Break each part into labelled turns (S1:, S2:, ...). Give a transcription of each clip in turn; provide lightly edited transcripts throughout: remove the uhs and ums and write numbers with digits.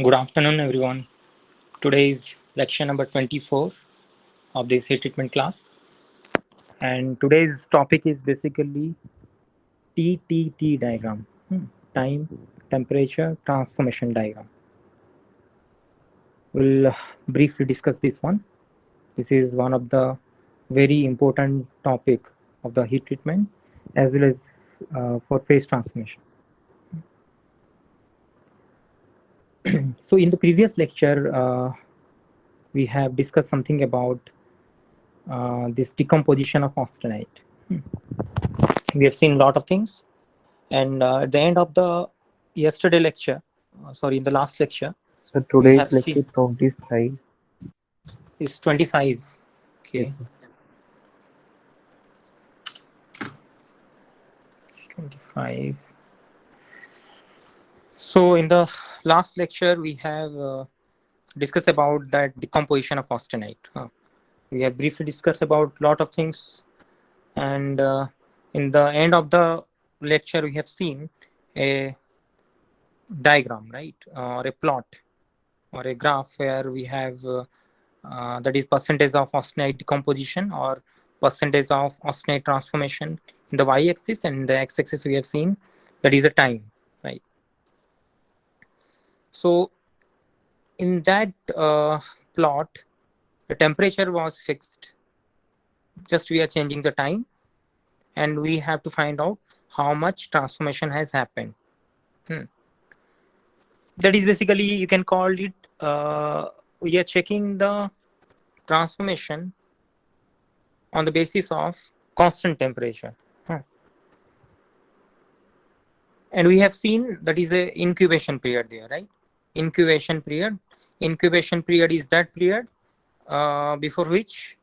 S1: Good afternoon, everyone. Today is lecture number 24 of this heat treatment class. And today's topic is basically TTT diagram, time, temperature, transformation diagram. We'll briefly discuss this one. This is one of the very important topic of the heat treatment as well as for phase transformation. So in the previous lecture, we have discussed something about this decomposition of austenite. We have seen a lot of things, and at the end of the yesterday lecture, in the last lecture,
S2: So
S1: we
S2: today's
S1: have
S2: lecture
S1: seen
S2: 25.
S1: is 25. Okay,
S2: Yes, sir.
S1: 25. So in the last lecture, we have discussed about that decomposition of austenite. We have briefly discussed about a lot of things, and in the end of the lecture, we have seen a diagram, right, or a plot or a graph where we have that is percentage of austenite decomposition or percentage of austenite transformation in the y-axis, and in the x-axis we have seen that is the time, right? So in that plot, the temperature was fixed, just we are changing the time, and we have to find out how much transformation has happened. That is basically, you can call it, we are checking the transformation on the basis of constant temperature. And we have seen that is a incubation period there, right? Incubation period is that period before which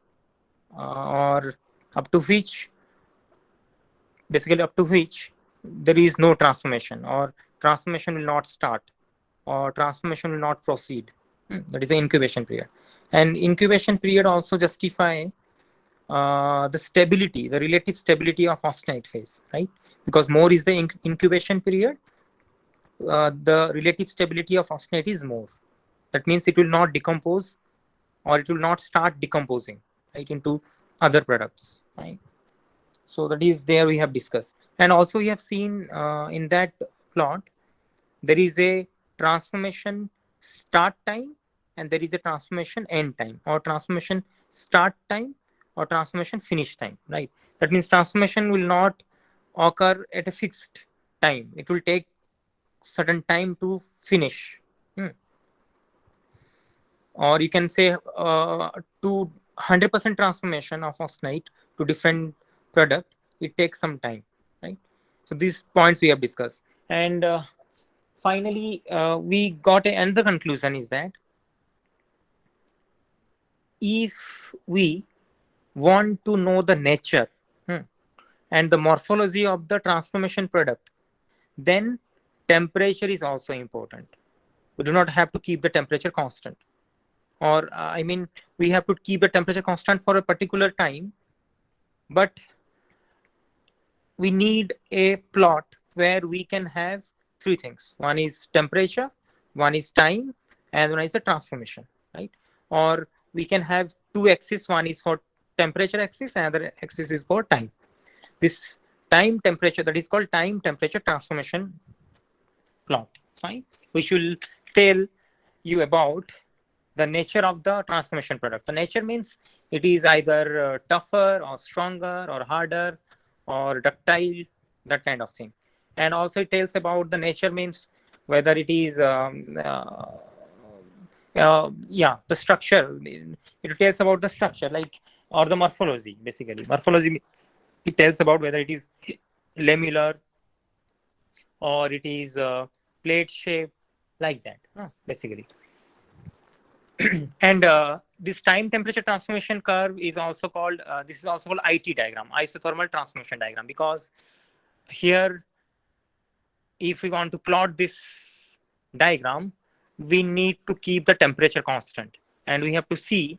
S1: or up to which, basically up to which there is no transformation, or transformation will not start, or transformation will not proceed. That is the incubation period. And incubation period also justify the stability, the relative stability of austenite phase, right? Because more is the incubation period, the relative stability of austenite is more. That means it will not decompose, or it will not start decomposing, right, into other products, right? So that is there we have discussed. And also we have seen in that plot, there is a transformation start time and there is a transformation end time, or transformation start time or transformation finish time, right? That means transformation will not occur at a fixed time. It will take certain time to finish. Or you can say to 100% transformation of austenite to different product, it takes some time, right? So these points we have discussed. And finally, we got another conclusion is that if we want to know the nature and the morphology of the transformation product, then temperature is also important. We do not have to keep the temperature constant, or I mean, we have to keep the temperature constant for a particular time, but we need a plot where we can have three things. One is temperature, one is time, and one is the transformation, right? Or we can have two axes. One is for temperature axis, and other axis is for time. This time temperature, that is called time temperature transformation plot, fine, which will tell you about the nature of the transformation product. The nature means it is either tougher or stronger or harder or ductile, that kind of thing. And also it tells about the nature means whether it is the structure. It tells about the structure, like, or the morphology. Basically morphology means it tells about whether it is lamellar or it is plate shape, like that, basically. And this time temperature transformation curve is also called this is also called IT diagram, isothermal transformation diagram, because here, if we want to plot this diagram, we need to keep the temperature constant, and we have to see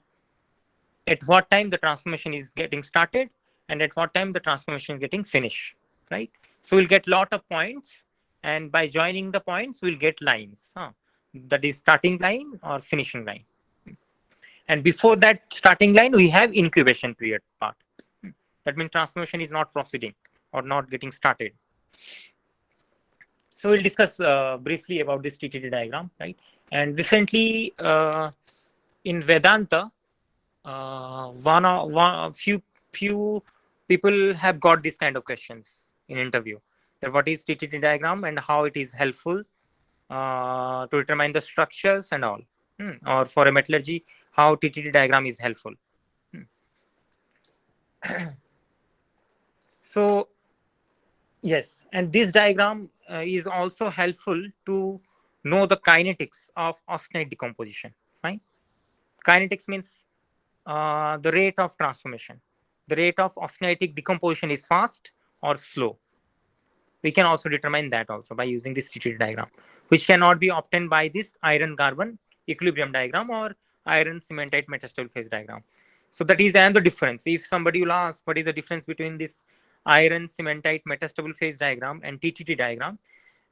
S1: at what time the transformation is getting started and at what time the transformation is getting finished, right? So we'll get lot of points, and by joining the points we'll get lines. that is starting line or finishing line. And before that starting line, we have incubation period part. That means transformation is not proceeding or not getting started. So we'll discuss briefly about this TTT diagram, right? And recently in Vedanta, few people have got this kind of questions in interview. That what is TTT diagram and how it is helpful to determine the structures and all. Or for a metallurgy, how TTT diagram is helpful. So yes, and this diagram is also helpful to know the kinetics of austenite decomposition. Fine. Kinetics means the rate of transformation. The rate of austenitic decomposition is fast or slow. We can also determine that also by using this TTT diagram, which cannot be obtained by this iron-carbon equilibrium diagram or iron cementite metastable phase diagram. So that is the difference. If somebody will ask what is the difference between this iron cementite metastable phase diagram and TTT diagram,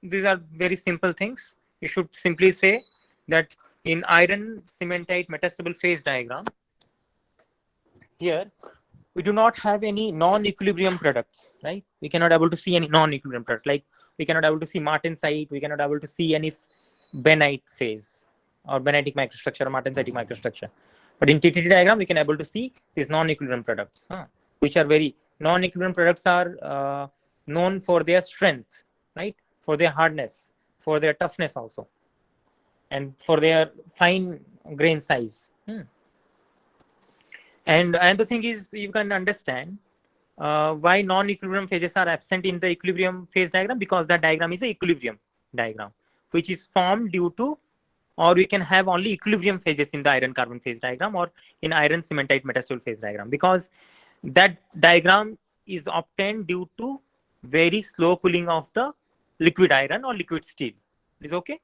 S1: these are very simple things. You should simply say that in iron cementite metastable phase diagram, here we do not have any non-equilibrium products, right? We cannot able to see any non-equilibrium product. Like we cannot able to see martensite, we cannot able to see any benite phase or benitic microstructure or martensitic microstructure. But in TTT diagram, we can able to see these non-equilibrium products, which are very non-equilibrium products are known for their strength, right? For their hardness, for their toughness also, and for their fine grain size. And the thing is, you can understand why non-equilibrium phases are absent in the equilibrium phase diagram, because that diagram is an equilibrium diagram, which is formed due to, or we can have only equilibrium phases in the iron-carbon phase diagram or in iron cementite metastable phase diagram, because that diagram is obtained due to very slow cooling of the liquid iron or liquid steel. Is okay?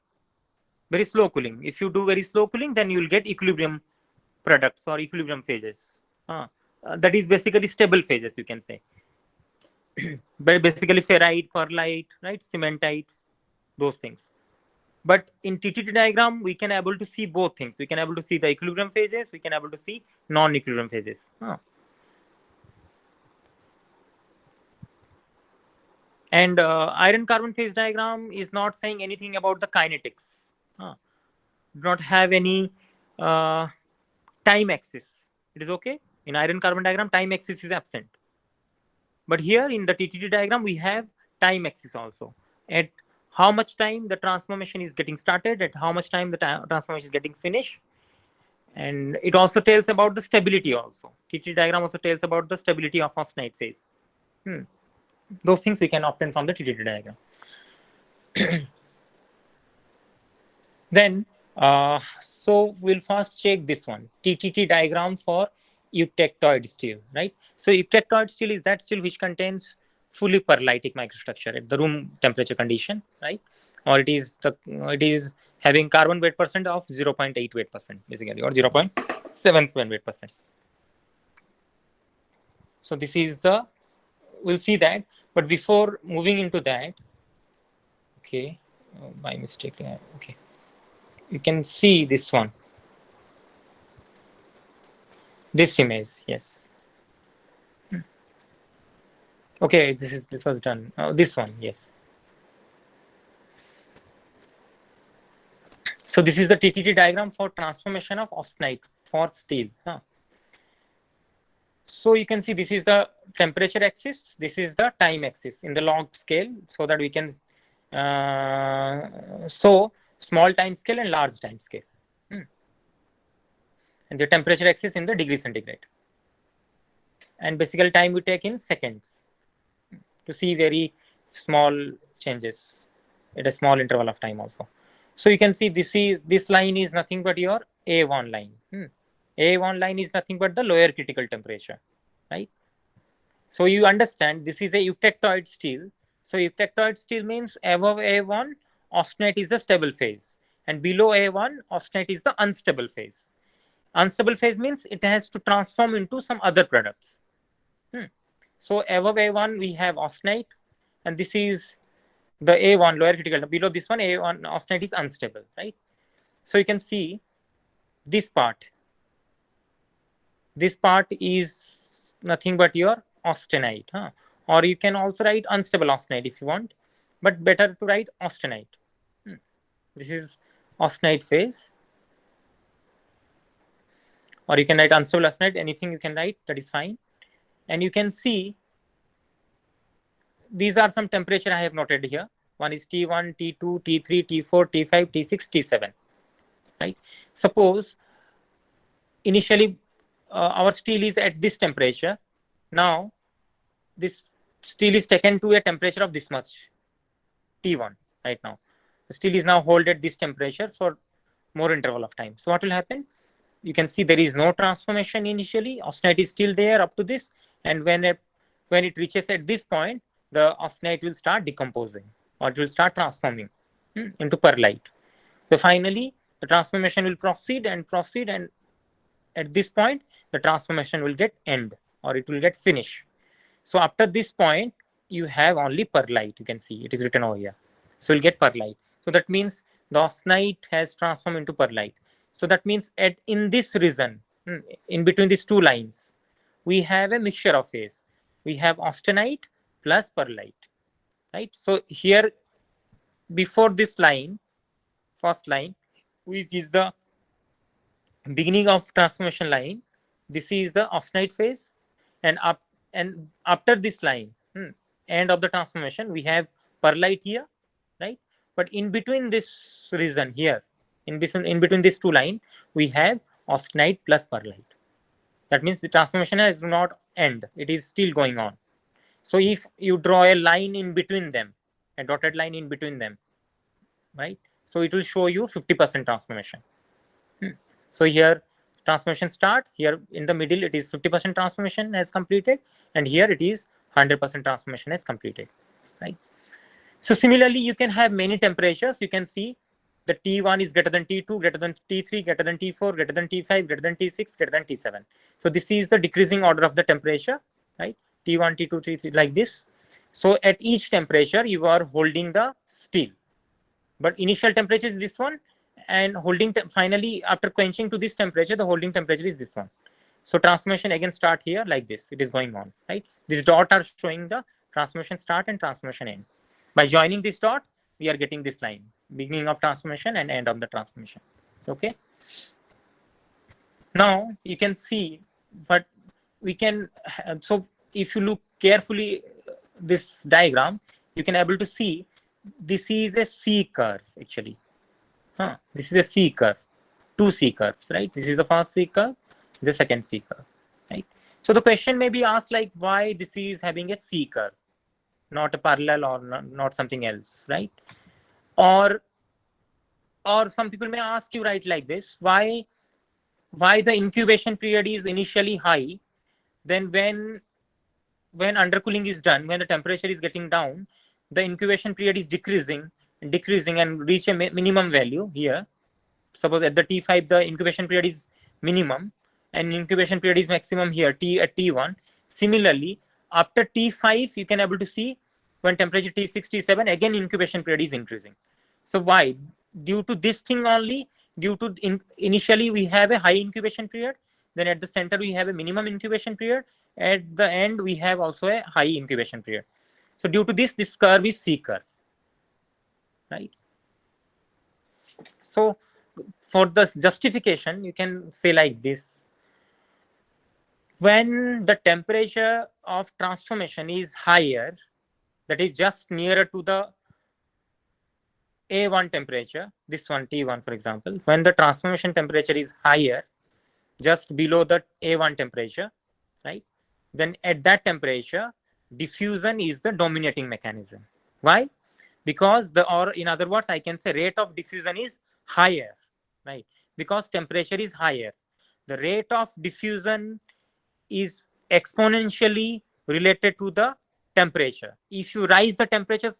S1: Very slow cooling. If you do very slow cooling, then you will get equilibrium products or equilibrium phases. That is basically stable phases, you can say. But basically ferrite, pearlite, right, cementite, those things. But in TTT diagram, we can able to see both things. We can able to see the equilibrium phases. We can able to see non-equilibrium phases. And iron-carbon phase diagram is not saying anything about the kinetics. Do not have any time axis. It is okay. In iron-carbon diagram, time axis is absent. But here in the TTT diagram, we have time axis also. At how much time the transformation is getting started, at how much time the transformation is getting finished. And it also tells about the stability also. TTT diagram also tells about the stability of austenite phase. Those things we can obtain from the TTT diagram. Then, so we'll first check this one, TTT diagram for Eutectoid steel, right? So Eutectoid steel is that steel which contains fully pearlitic microstructure at the room temperature condition, right? Or it is having carbon weight percent of 0.8 weight percent basically, or 0.77 weight percent. So this is the, we'll see that. But before moving into that, okay, my mistake. Okay, you can see this one. This image, yes. Okay, this was done. This one, yes. So this is the TTT diagram for transformation of austenite for steel. So you can see this is the temperature axis. This is the time axis in the log scale, so that we can show small time scale and large time scale. And the temperature axis in the degree centigrade. And basically time we take in seconds to see very small changes at a small interval of time also. So you can see this line is nothing but your A1 line. A1 line is nothing but the lower critical temperature, right? So you understand this is a eutectoid steel. So eutectoid steel means above A1, austenite is the stable phase, and below A1, austenite is the unstable phase. Unstable phase means it has to transform into some other products. So above A1 we have austenite, and this is the A1 lower critical. Below this one, A1 austenite is unstable, right? So you can see this part. This part is nothing but your austenite, huh? Or you can also write unstable austenite if you want, but better to write austenite. This is austenite phase, or you can write unstable austenite. Anything you can write, that is fine. And you can see these are some temperature I have noted here. One is T1, T2, T3, T4, T5, T6, T7. Right? Suppose initially our steel is at this temperature. Now this steel is taken to a temperature of this much, T1 right now. The steel is now held at this temperature for more interval of time. So what will happen? You can see there is no transformation initially. Austenite is still there up to this, and when it reaches at this point, the austenite will start decomposing, or it will start transforming into perlite. So finally, the transformation will proceed, and at this point, the transformation will get end, or it will get finished. So after this point, you have only perlite. You can see it is written over here. So you'll get perlite. So that means the austenite has transformed into perlite. So that means in this region, in between these two lines, we have a mixture of phase. We have austenite plus perlite, right? So here, before this line, first line, which is the beginning of transformation line, this is the austenite phase, and after this line, end of the transformation, we have perlite here, right? But in between this region here, in between these two line, we have austenite plus perlite. That means the transformation has not end; it is still going on. So if you draw a line in between them, a dotted line in between them, right? So it will show you 50% transformation. So here transformation start, here in the middle it is 50% transformation has completed, and here it is 100% transformation has completed, right? So similarly, you can have many temperatures. You can see the T1 is greater than T2, greater than T3, greater than T4, greater than T5, greater than T6, greater than T7. So this is the decreasing order of the temperature, right? T1, T2, T3, like this. So at each temperature, you are holding the steel. But initial temperature is this one, and holding finally after quenching to this temperature, the holding temperature is this one. So transformation again start here like this. It is going on, right? These dots are showing the transformation start and transformation end. By joining this dot, we are getting this line, beginning of transformation and end of the transformation. Okay. Now you can see what we can. So if you look carefully this diagram, you can able to see this is a C curve actually. This is a C curve, two C curves, right? This is the first C curve, the second C curve, right? So the question may be asked like why this is having a C curve, not a parallel or not something else, right? Or some people may ask you right like this, why the incubation period is initially high, then when undercooling is done, when the temperature is getting down, the incubation period is decreasing and reach a minimum value here. Suppose at the T5 the incubation period is minimum and incubation period is maximum here at T1. Similarly, after T5 you can able to see when temperature T6, T7 again incubation period is increasing. So why? Due to this thing only, due to initially we have a high incubation period, then at the center we have a minimum incubation period, at the end we have also a high incubation period. So due to this curve is C curve, right? So for the justification, you can say like this. When the temperature of transformation is higher, that is just nearer to the A1 temperature, this one T1 for example, when the transformation temperature is higher, just below the A1 temperature, right? Then at that temperature, diffusion is the dominating mechanism. Why? Because or in other words, I can say rate of diffusion is higher, right? Because temperature is higher. The rate of diffusion is exponentially related to the temperature. If you raise the temperature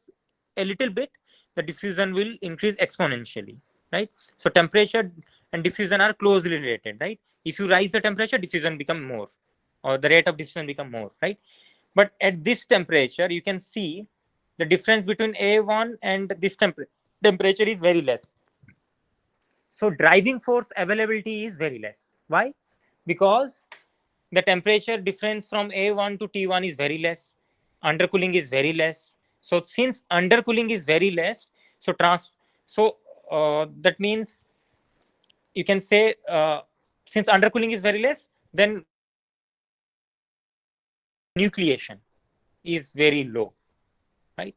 S1: a little bit, the diffusion will increase exponentially, right? So temperature and diffusion are closely related, right? If you raise the temperature, diffusion become more, or the rate of diffusion become more, right? But at this temperature, you can see the difference between A1 and this temperature is very less. So driving force availability is very less. Why? Because the temperature difference from A1 to T1 is very less. Undercooling is very less. So since undercooling is very less, so that means you can say since undercooling is very less, then nucleation is very low, right?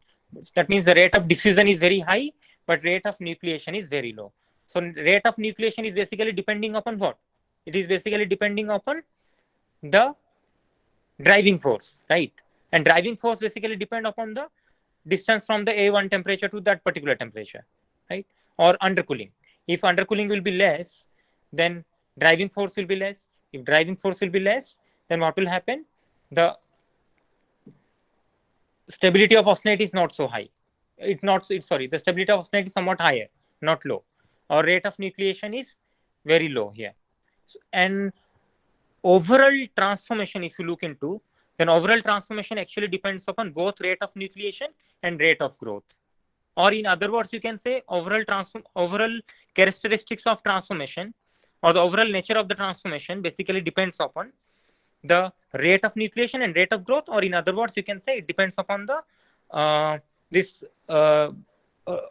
S1: That means the rate of diffusion is very high, but rate of nucleation is very low. So rate of nucleation is basically depending upon what? It is basically depending upon the driving force, right? And driving force basically depend upon the distance from the A1 temperature to that particular temperature, right? Or undercooling. If undercooling will be less, then driving force will be less. If driving force will be less, then what will happen? The stability of austenite is not so high. The stability of austenite is somewhat higher, not low. Our rate of nucleation is very low here. So, and overall transformation, if you look into, then overall transformation actually depends upon both rate of nucleation and rate of growth. Or in other words, you can say overall characteristics of transformation or the overall nature of the transformation basically depends upon the rate of nucleation and rate of growth, or in other words, you can say it depends upon the this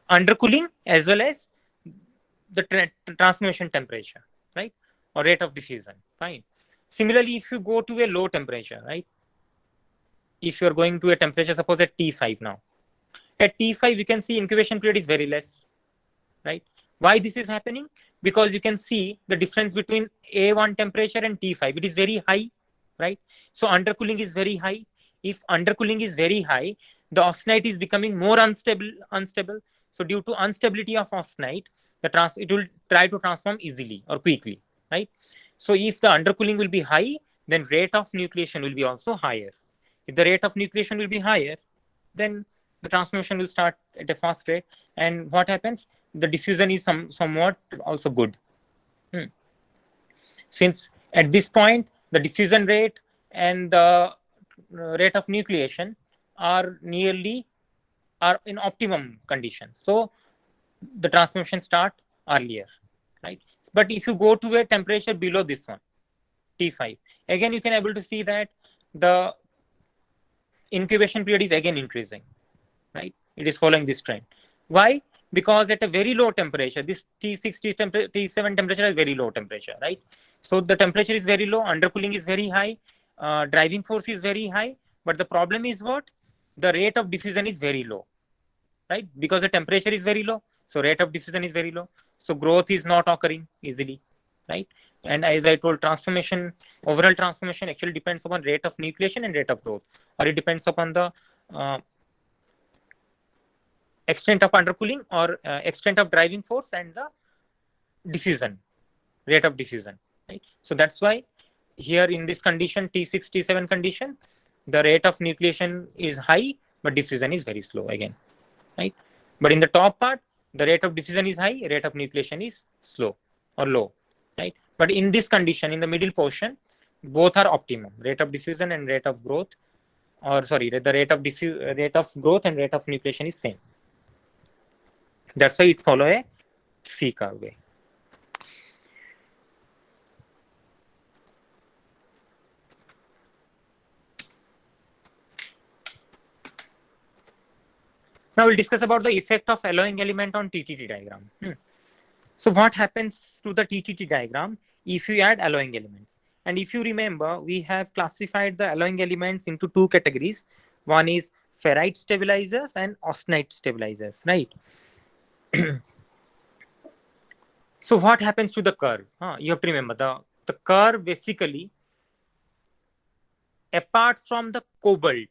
S1: undercooling as well as the transformation temperature, right? Or rate of diffusion. Fine. Similarly, if you go to a low temperature, right? If you are going to a temperature, suppose at T5 now. At T5, you can see incubation period is very less, right? Why this is happening? Because you can see the difference between A1 temperature and T5. It is very high, right? So undercooling is very high. If undercooling is very high, the austenite is becoming more unstable. So due to instability of austenite, it will try to transform easily or quickly, right? So if the undercooling will be high, then rate of nucleation will be also higher. If the rate of nucleation will be higher, then the transformation will start at a fast rate. And what happens? The diffusion is somewhat also good. Since at this point, the diffusion rate and the rate of nucleation are in optimum conditions. So the transformation start earlier, right? But if you go to a temperature below this one, T5, again, you can able to see that the incubation period is again increasing, right? It is following this trend. Why? Because at a very low temperature, this T6, T7 temperature is very low temperature, right? So the temperature is very low, undercooling is very high, driving force is very high, but the problem is what? The rate of diffusion is very low, right? Because the temperature is very low, so rate of diffusion is very low. So growth is not occurring easily, right? And as I told, overall transformation actually depends upon rate of nucleation and rate of growth, or it depends upon the extent of undercooling or extent of driving force and the diffusion, rate of diffusion, right? So that's why here in this condition, T6, T7 condition, the rate of nucleation is high, but diffusion is very slow again, right? But in the top part, the rate of diffusion is high, rate of nucleation is slow or low, right? But in this condition, in the middle portion, both are optimum, rate of diffusion and rate of growth, or sorry, the rate of growth and rate of nucleation is same. That's why it follow a C curve way. Now we'll discuss about the effect of alloying element on TTT diagram. So what happens to the TTT diagram if you add alloying elements? And if you remember, we have classified the alloying elements into two categories. One is ferrite stabilizers and austenite stabilizers, right? So what happens to the curve? You have to remember the curve basically, apart from the cobalt,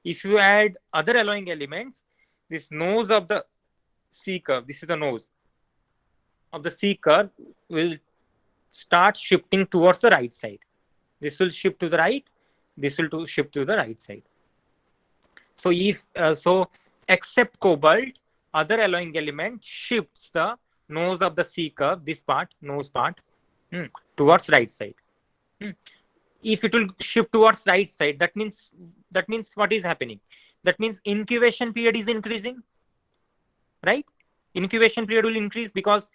S1: if you add other alloying elements, this nose of the C curve, this is the nose of the C curve, will start shifting towards the right side. This will shift to the right, this will shift to the right side. So if except cobalt, other alloying element shifts the nose of the C curve, this part, nose part, towards right side. If it will shift towards right side, that means what is happening? That means incubation period is increasing, right? Incubation period will increase because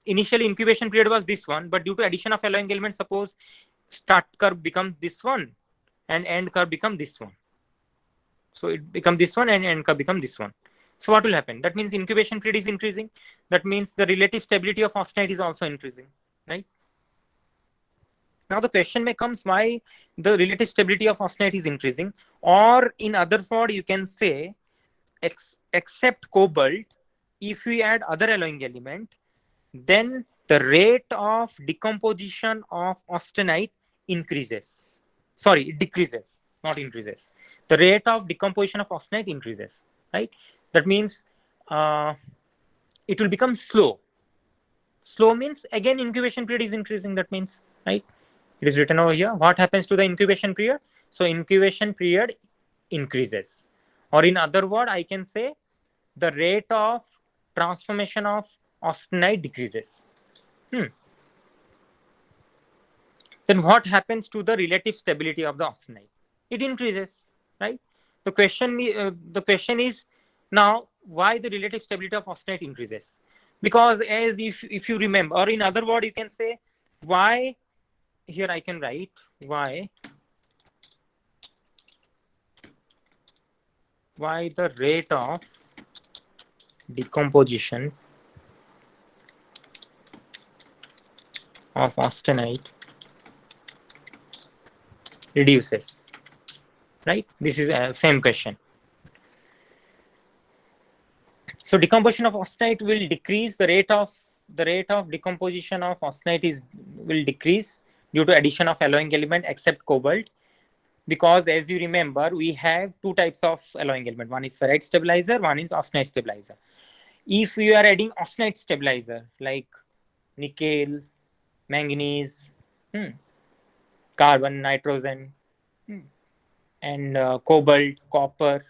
S1: initially incubation period was this one, but due to addition of alloying element, suppose start curve becomes this one and end curve become this one. So it becomes this one and end curve become this one. So what will happen? That means incubation period is increasing. That means the relative stability of austenite is also increasing, right? Now the question may comes why the relative stability of austenite is increasing, or in other word you can say except cobalt, if we add other alloying element, then the rate of decomposition of austenite increases. Sorry, it decreases, not increases. The rate of decomposition of austenite increases, right? That means it will become slow. Slow means again incubation period is increasing. That means, right? It is written over here. What happens to the incubation period? So incubation period increases, or in other word, I can say the rate of transformation of austenite decreases. Then what happens to the relative stability of the austenite? It increases, right? The question is now why the relative stability of austenite increases? Because as if you remember, or in other word, you can say why. Here I can write why the rate of decomposition of austenite reduces, right? This is a same question. So decomposition of austenite will decrease. The rate of decomposition of austenite will decrease due to addition of alloying element except cobalt, because as you remember we have two types of alloying element. One is ferrite stabilizer, one is austenite stabilizer. If we are adding austenite stabilizer like nickel, manganese, carbon, nitrogen, and cobalt, copper,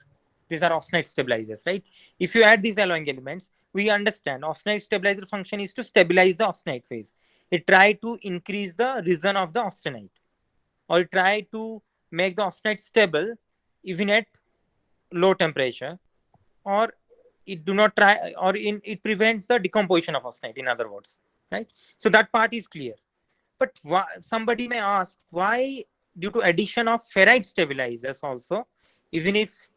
S1: these are austenite stabilizers, right? If you add these alloying elements, we understand austenite stabilizer function is to stabilize the austenite phase. It try to increase the region of the austenite, or it try to make the austenite stable even at low temperature, or it do not try, or it prevents the decomposition of austenite, in other words, right? So that part is clear. But somebody may ask why, due to addition of ferrite stabilizers also, even if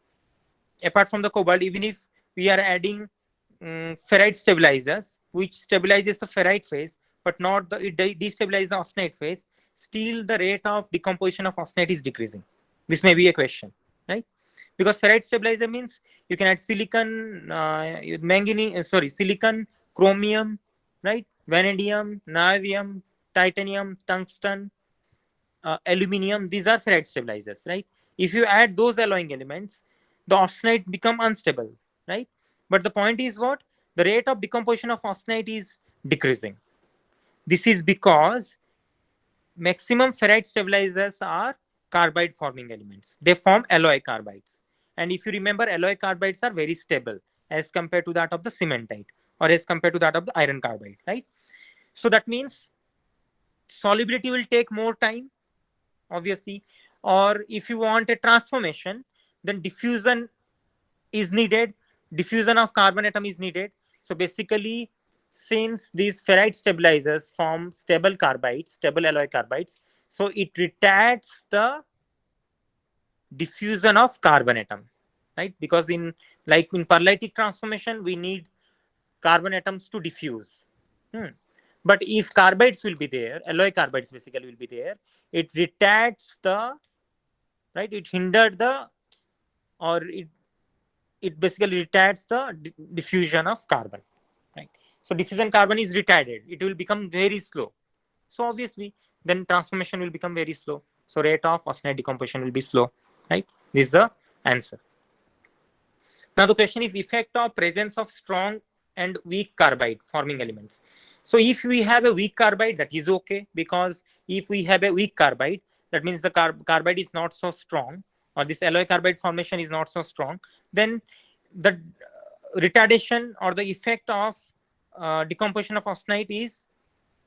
S1: apart from the cobalt, even if we are adding ferrite stabilizers, which stabilizes the ferrite phase, but not it destabilizes the austenite phase, still the rate of decomposition of austenite is decreasing. This may be a question, right? Because ferrite stabilizer means you can add silicon, manganese, silicon, chromium, right? Vanadium, niobium, titanium, tungsten, aluminium. These are ferrite stabilizers, right? If you add those alloying elements, the austenite become unstable, right? But the point is what? The rate of decomposition of austenite is decreasing. This is because maximum ferrite stabilizers are carbide forming elements. They form alloy carbides. And if you remember, alloy carbides are very stable as compared to that of the cementite, or as compared to that of the iron carbide, right? So that means solubility will take more time, obviously, or if you want a transformation, then diffusion is needed. Diffusion of carbon atom is needed. So basically, since these ferrite stabilizers form stable carbides, stable alloy carbides, so it retards the diffusion of carbon atom, right? Because in paralytic transformation, we need carbon atoms to diffuse. But if carbides will be there, alloy carbides basically will be there, it retards the, right? It hindered the, or it basically retards the diffusion of carbon, right? So diffusion carbon is retarded. It will become very slow. So obviously, then transformation will become very slow. So rate of austenite decomposition will be slow, right? This is the answer. Now the question is effect of presence of strong and weak carbide forming elements. So if we have a weak carbide, that is okay, because if we have a weak carbide, that means the carbide is not so strong, or this alloy carbide formation is not so strong, then the retardation or the effect of decomposition of austenite is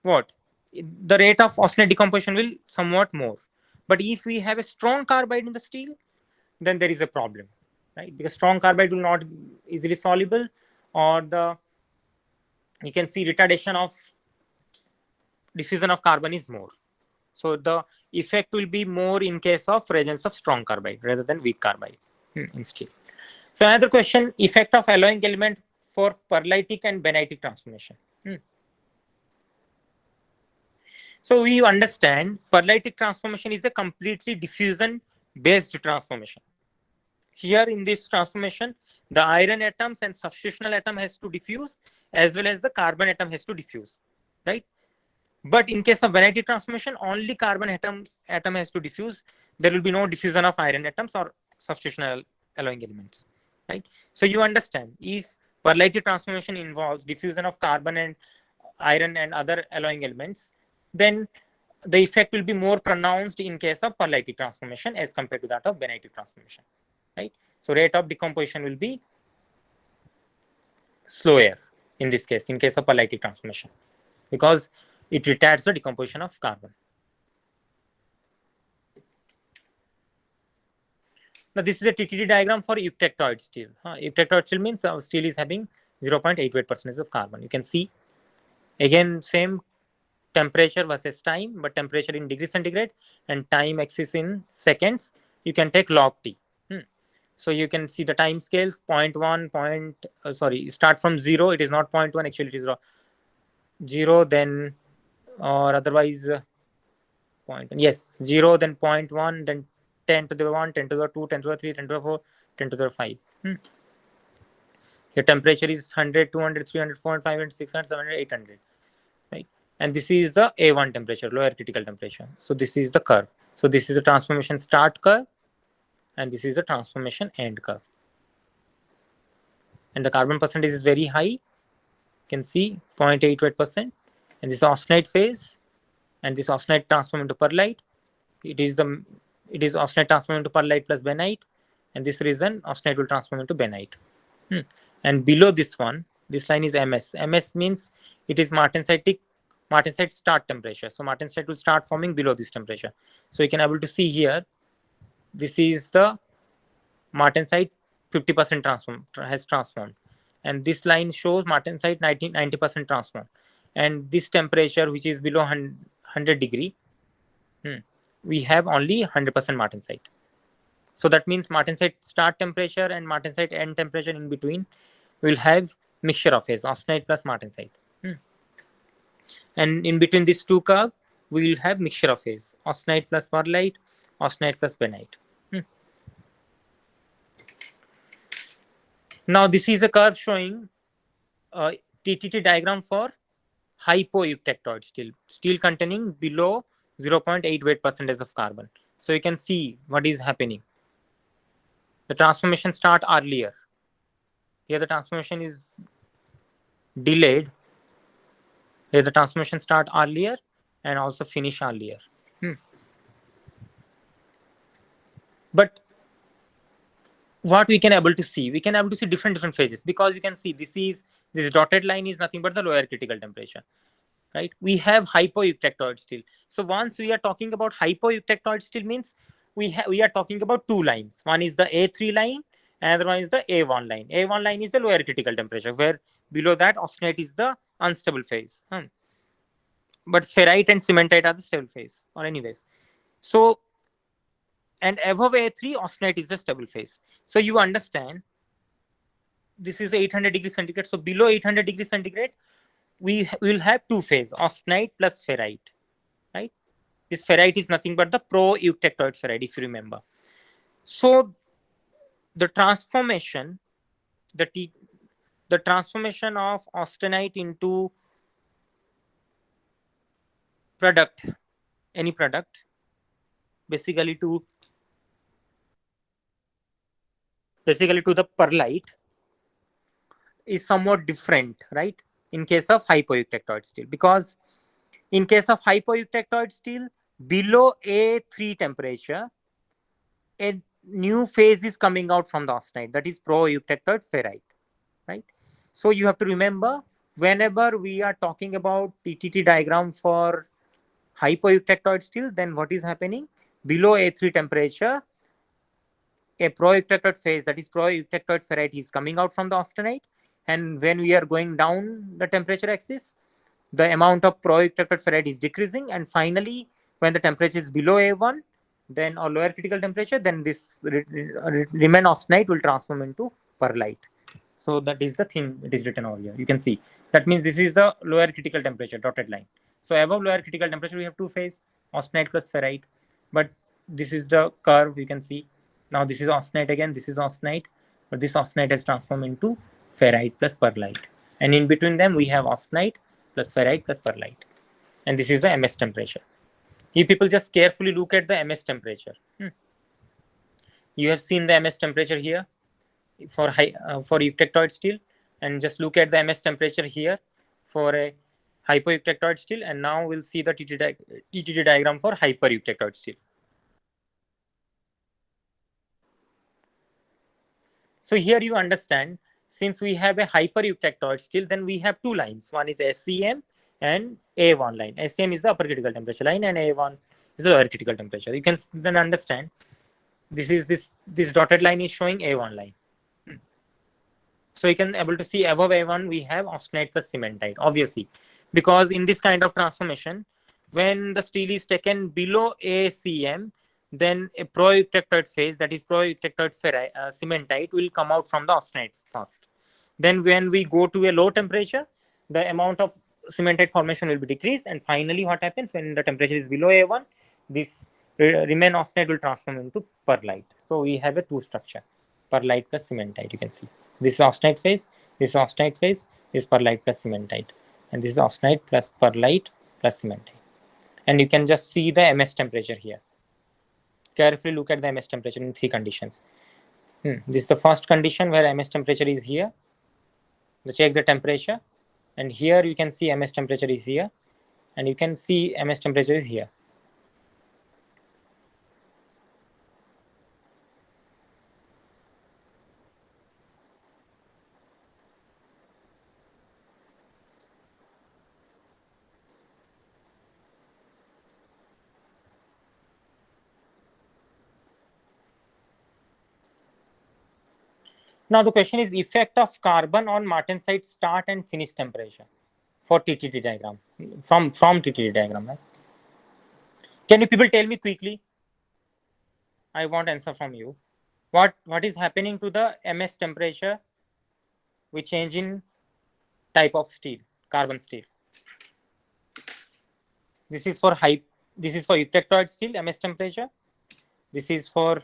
S1: what? The rate of austenite decomposition will somewhat more. But if we have a strong carbide in the steel, then there is a problem, right? Because strong carbide will not easily soluble, or the you can see retardation of diffusion of carbon is more. So the effect will be more in case of presence of strong carbide rather than weak carbide in steel. So another question, effect of alloying element for perlitic and benitic transformation. So we understand perlitic transformation is a completely diffusion based transformation. Here in this transformation, the iron atoms and substitutional atom has to diffuse as well as the carbon atom has to diffuse, right? But in case of benitic transformation, only carbon atom has to diffuse. There will be no diffusion of iron atoms or substitutional alloying elements, right? So you understand, if perlitic transformation involves diffusion of carbon and iron and other alloying elements, then the effect will be more pronounced in case of perlitic transformation as compared to that of benitic transformation, right? So rate of decomposition will be slower in this case, in case of perlitic transformation, because it retards the decomposition of carbon. Now this is a TTT diagram for eutectoid steel. Eutectoid steel means steel is having 0.88% of carbon. You can see again same temperature versus time, but temperature in degree centigrade and time axis in seconds. You can take log T. So you can see the time scales 0.1 start from 0. It is not 0.1, actually it is 0, then or otherwise point, yes, 0, then 0.1, then 10 to the 1, 10 to the 2, 10 to the 3, 10 to the 4, 10 to the 5. Your temperature is 100, 200, 300, 400, 500, 600, 700, 800, right? And this is the A1 temperature, lower critical temperature. So this is the curve. So this is the transformation start curve, and this is the transformation end curve. And the carbon percentage is very high. You can see 0.88%. And this austenite phase, and this austenite transform into perlite. It is austenite transform into perlite plus benite, and this reason austenite will transform into benite. And below this one, this line is MS. MS means it is martensite start temperature. So martensite will start forming below this temperature. So you can able to see here, this is the martensite 50% has transformed, and this line shows martensite 90% transformed. And this temperature, which is below 100 degree, we have only 100% martensite. So that means martensite start temperature and martensite end temperature in between will have mixture of phase, austenite plus martensite. And in between these two curves, we will have mixture of phase, austenite plus perlite, austenite plus benite. Now this is a curve showing a TTT diagram for hypoeutectoid steel containing below 0.88% of carbon. So you can see what is happening. The transformation start earlier. Here the transformation is delayed. Here the transformation start earlier and also finish earlier. But what we can able to see, we can able to see different phases, because you can see this dotted line is nothing but the lower critical temperature, right? We have hypoeutectoid steel. So once we are talking about hypoeutectoid steel, means we are talking about two lines. One is the A3 line, and other one is the A1 line. A1 line is the lower critical temperature, where below that austenite is the unstable phase. But ferrite and cementite are the stable phase, or anyways. So, and above A3, austenite is the stable phase. So you understand, this is 800 degrees centigrade. So below 800 degrees centigrade, we will have two phase, austenite plus ferrite, right? This ferrite is nothing but the pro-eutectoid ferrite, if you remember. So the transformation, the transformation of austenite into product, any product, basically to the perlite, is somewhat different, right? In case of hypoeutectoid steel, because in case of hypoeutectoid steel, below A3 temperature, a new phase is coming out from the austenite, that is pro-eutectoid ferrite, right? So you have to remember, whenever we are talking about TTT diagram for hypoeutectoid steel, then what is happening? Below A3 temperature, a pro-eutectoid phase, that is pro-eutectoid ferrite, is coming out from the austenite, and when we are going down the temperature axis, the amount of pro-Eutectoid ferrite is decreasing, and finally, when the temperature is below A1, then or lower critical temperature, then this remain austenite will transform into perlite. So that is the thing it is written over here. You can see that means this is the lower critical temperature dotted line. So above lower critical temperature we have two phase, austenite plus ferrite, but this is the curve you can see. Now this is austenite again, this is austenite, but this austenite has transformed into ferrite plus perlite, and in between them we have austenite plus ferrite plus perlite, and this is the MS temperature. If people just carefully look at the MS temperature, you have seen the MS temperature here for for eutectoid steel, and just look at the MS temperature here for a hypoeutectoid steel, and now we'll see the TTT diagram for hypereutectoid steel. So here you understand, since we have a hypereutectoid steel, then we have two lines. One is SCM and A1 line. SCM is the upper critical temperature line, and A1 is the lower critical temperature. You can then understand this is this dotted line is showing A1 line. So you can able to see above A1 we have austenite plus cementite, obviously, because in this kind of transformation, when the steel is taken below ACM, then a pro-eutectoid phase, that is pro-eutectoid cementite, will come out from the austenite first. Then when we go to a low temperature, the amount of cementite formation will be decreased, and finally what happens when the temperature is below A1, this remain austenite will transform into perlite. So we have a two structure, perlite plus cementite. You can see this is austenite phase, this is austenite phase, this is perlite plus cementite, and this is austenite plus perlite plus cementite. And you can just see the MS temperature here. Carefully look at the MS temperature in three conditions. This is the first condition where MS temperature is here. Check the temperature, and here you can see MS temperature is here, and you can see MS temperature is here. Now the question is effect of carbon on martensite start and finish temperature for TTT diagram, from TTT diagram, right? Can you people tell me quickly? I want answer from you. What is happening to the MS temperature with change in type of steel, carbon steel? This is for eutectoid steel MS temperature. This is for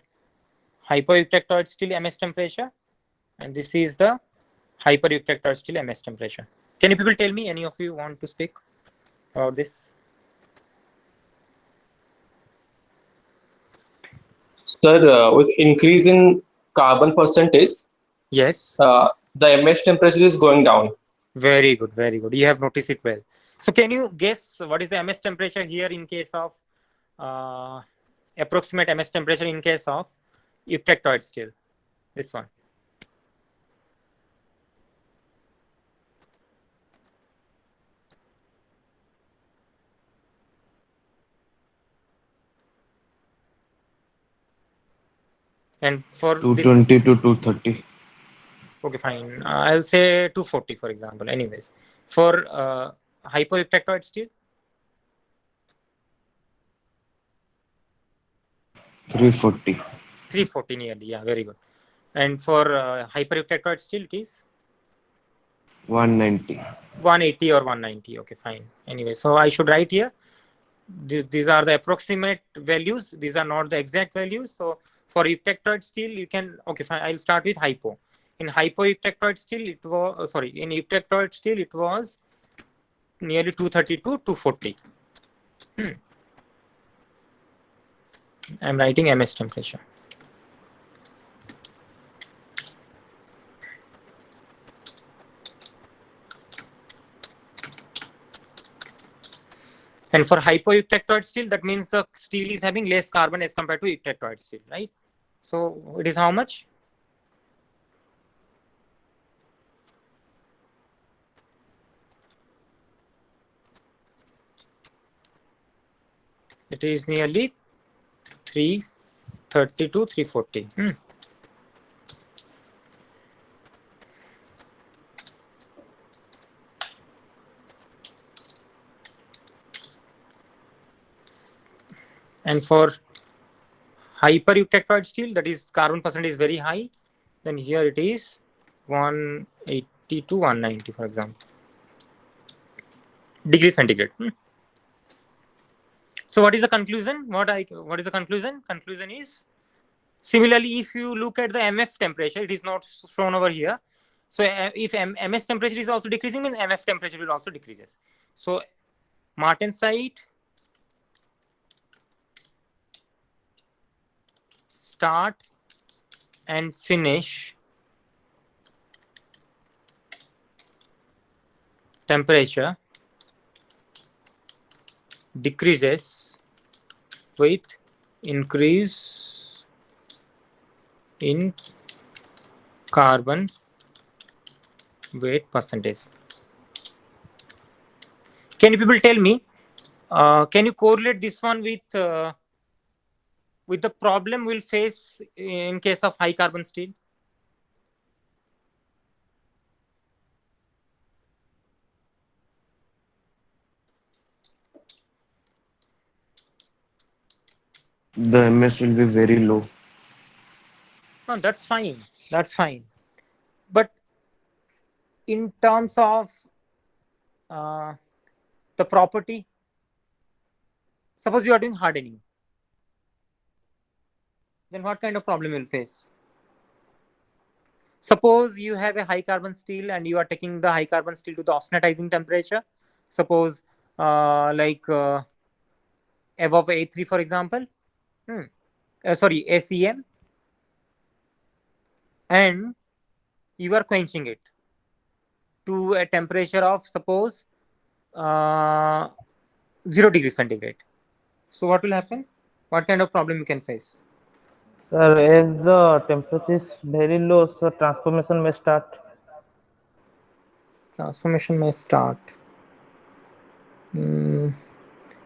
S1: hypoeutectoid steel MS temperature, and this is the hypereutectoid steel MS temperature. Can you people tell me, any of you want to speak about this?
S2: Sir, with increase in carbon percentage,
S1: Yes.
S2: the MS temperature is going down.
S1: Very good, very good. You have noticed it well. So can you guess what is the MS temperature here in case of approximate MS temperature in case of eutectoid steel? This one. And for this,
S3: 220 to 230.
S1: okay, fine. I'll say 240, for example. Anyways, for hypoeutectoid steel,
S3: 340.
S1: 340 nearly. Yeah, very good. And for hypereutectoid steel, it is
S3: 190.
S1: 180 or 190. Okay, fine. Anyway, so I should write here. These are the approximate values. These are not the exact values. So for eutectoid steel, you can, okay, fine. I'll start with hypo. In hypoeutectoid steel, it was, sorry, in eutectoid steel, it was nearly 230 to 240. I'm writing MS temperature. And for hypoeutectoid steel, that means the steel is having less carbon as compared to eutectoid steel, right? So it is how much? It is nearly 330 to 340. And for hypereutectoid steel, that is carbon percentage is very high, then here it is 180 to 190, for example, degree centigrade. So what is the conclusion? What is the conclusion? Conclusion is, similarly, if you look at the MF temperature, it is not shown over here. So if MS temperature is also decreasing, means MF temperature will also decreases. So martensite start and finish temperature decreases with increase in carbon weight percentage. Can you people tell me, can you correlate this one with the problem we'll face in case of high carbon steel?
S3: The MS will be very low.
S1: No, that's fine. That's fine. But in terms of uh, the property, suppose you are doing hardening, then what kind of problem you'll face? Suppose you have a high carbon steel and you are taking the high carbon steel to the austenitizing temperature. Suppose above A3, for example. Sorry, ACM, and you are quenching it to a temperature of, suppose, 0 degree centigrade. So what will happen? What kind of problem you can face?
S4: Sir, as the temperature is very low, so transformation may start.
S1: Transformation may start.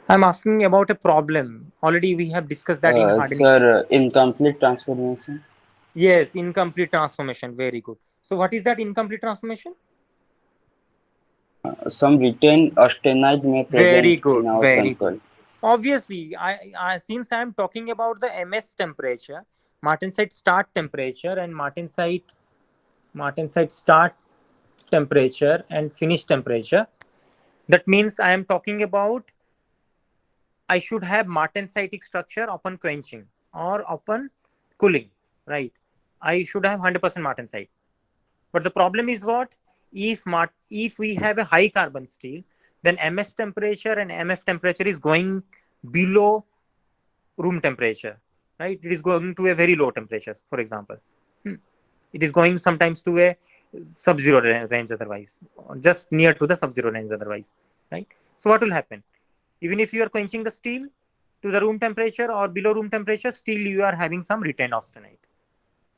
S1: I'm asking about a problem. Already we have discussed that in hardening.
S5: Sir, incomplete transformation.
S1: Yes, incomplete transformation. Very good. So what is that incomplete transformation?
S5: Some retained austenite may
S1: Very
S5: present
S1: good.
S5: in our
S1: Very good.
S5: sample.
S1: Obviously, since I'm talking about the MS temperature, martensite start temperature and martensite start temperature and finish temperature. That means I am talking about, I should have martensitic structure upon quenching or upon cooling, right? I should have 100% martensite. But the problem is what? If we have a high carbon steel, then MS temperature and MF temperature is going below room temperature, right? It is going to a very low temperature, for example. It is going sometimes to a sub-zero range otherwise, or just near to the sub-zero range otherwise, right? So what will happen? Even if you are quenching the steel to the room temperature or below room temperature, still you are having some retained austenite,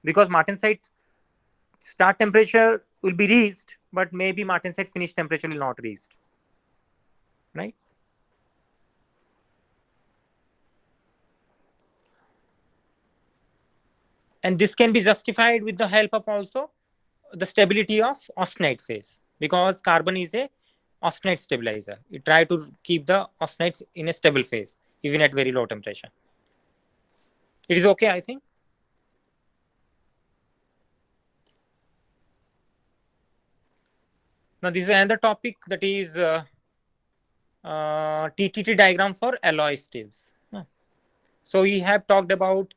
S1: because martensite start temperature will be reached, but maybe martensite finish temperature will not reached, right? And this can be justified with the help of also the stability of austenite phase, because carbon is a austenite stabilizer. It try to keep the austenites in a stable phase even at very low temperature. It is okay, I think. Now this is another topic, that is TTT diagram for alloy steels. So we have talked about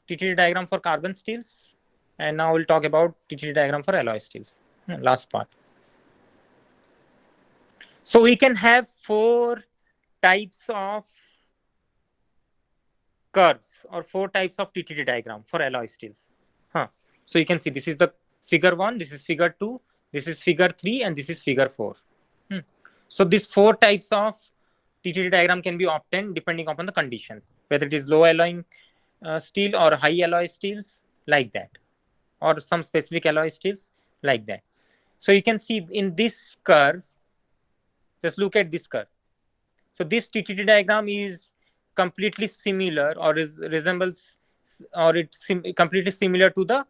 S1: TTT diagram for carbon steels, and now we'll talk about TTT diagram for alloy steels. Last part. So we can have 4 types of curves or 4 types of TTT diagram for alloy steels. So you can see this is the figure 1, this is figure 2, this is figure 3, and this is figure 4. So these 4 types of TTT diagram can be obtained depending upon the conditions, whether it is low alloying steel or high alloy steels, like that, or some specific alloy steels, like that. So you can see in this curve, just look at this curve. So this TTT diagram is completely similar, or resembles, or it's completely similar to the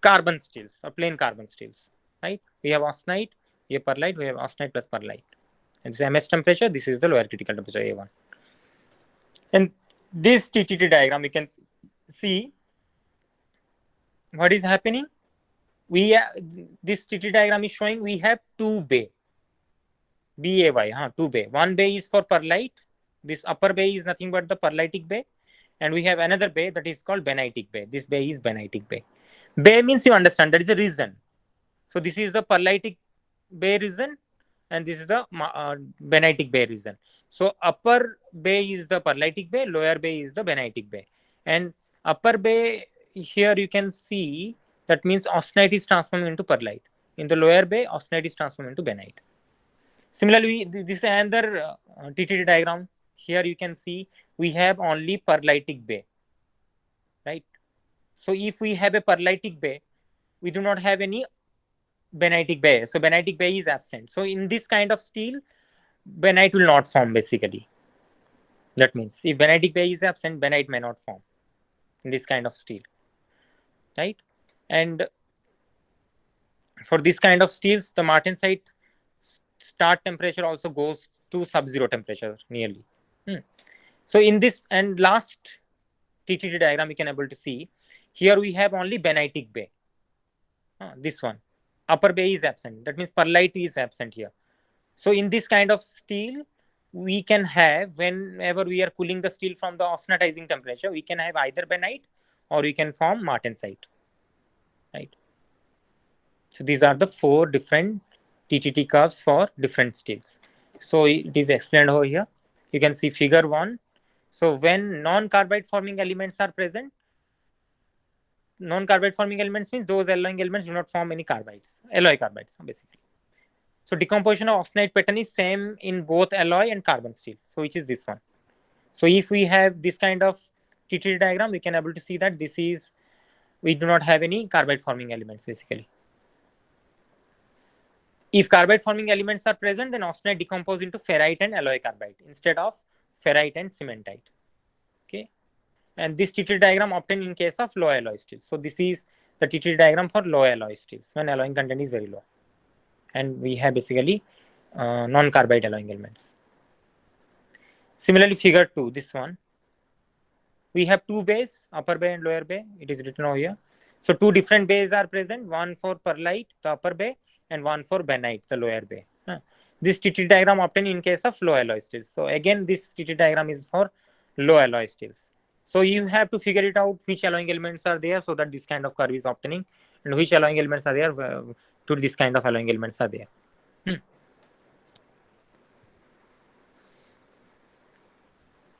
S1: carbon steels or plain carbon steels, right? We have austenite, we have perlite, we have austenite plus perlite. And this MS temperature, this is the lower critical temperature A1. And this TTT diagram, you can see what is happening. This TTT diagram is showing we have two bay, two bay. One bay is for perlite. This upper bay is nothing but the perlitic bay, and we have another bay that is called benitic bay. This bay is benitic bay. Bay means, you understand, that is a region. So this is the perlitic bay region, and this is the benitic bay region. So upper bay is the perlitic bay, lower bay is the benitic bay. And upper bay, here you can see, that means austenite is transformed into perlite. In the lower bay, austenite is transformed into benite. Similarly, this is another TTT diagram. Here you can see we have only perlitic bay, right? So if we have a perlitic bay, we do not have any benitic bay. So benitic bay is absent. So in this kind of steel, benite will not form basically. That means if benitic bay is absent, benite may not form in this kind of steel, right? And for this kind of steels, the martensite start temperature also goes to sub-zero temperature nearly. So in this and last TTT diagram, you can able to see here we have only benitic bay. This one, upper bay is absent. That means perlite is absent here. So in this kind of steel, we can have, whenever we are cooling the steel from the austenitizing temperature, we can have either benite or we can form martensite, right? So these are the four different TTT curves for different steels. So it is explained over here. You can see figure 1. So when non-carbide forming elements are present, non-carbide forming elements means those alloying elements do not form any carbides, alloy carbides basically. So decomposition of austenite pattern is same in both alloy and carbon steel. So which is this one. So if we have this kind of TTT diagram, we can able to see that this is, we do not have any carbide forming elements basically. If carbide forming elements are present, then austenite decompose into ferrite and alloy carbide instead of ferrite and cementite. Okay. And this TTT diagram obtained in case of low alloy steel. So this is the TTT diagram for low alloy steels when alloying content is very low. And we have basically non-carbide alloying elements. Similarly, figure 2, this one. We have two bays, upper bay and lower bay. It is written over here. So two different bays are present, one for perlite, the upper bay, and one for benite, the lower bay. This TTT diagram obtained in case of low alloy steels. So again, this TTT diagram is for low alloy steels. So you have to figure it out which alloying elements are there so that this kind of curve is obtaining, and which alloying elements are there to this kind of alloying elements are there.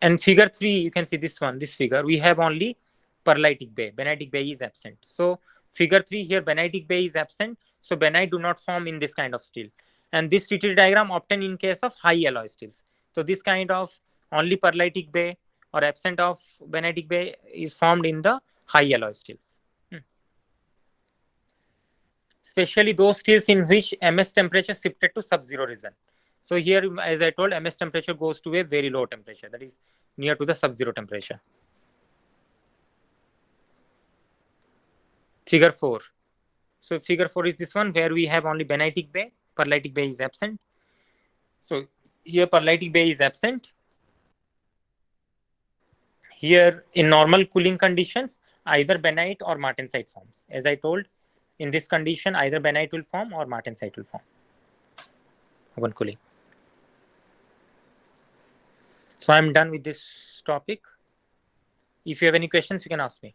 S1: And figure 3, you can see this one, this figure, we have only perlitic bay, benitic bay is absent. So figure 3 here, benitic bay is absent. So benite do not form in this kind of steel. And this TTT diagram obtained in case of high alloy steels. So this kind of only perlitic bay or absent of benitic bay is formed in the high alloy steels. Especially those steels in which MS temperature shifted to sub-zero region. So here, as I told, MS temperature goes to a very low temperature, that is near to the sub-zero temperature. Figure 4. So figure 4 is this one where we have only benitic bay, perlitic bay is absent. So here perlitic bay is absent. Here in normal cooling conditions, either benite or martensite forms. As I told, in this condition, either benite will form or martensite will form upon cooling. So I'm done with this topic. If you have any questions, you can ask me.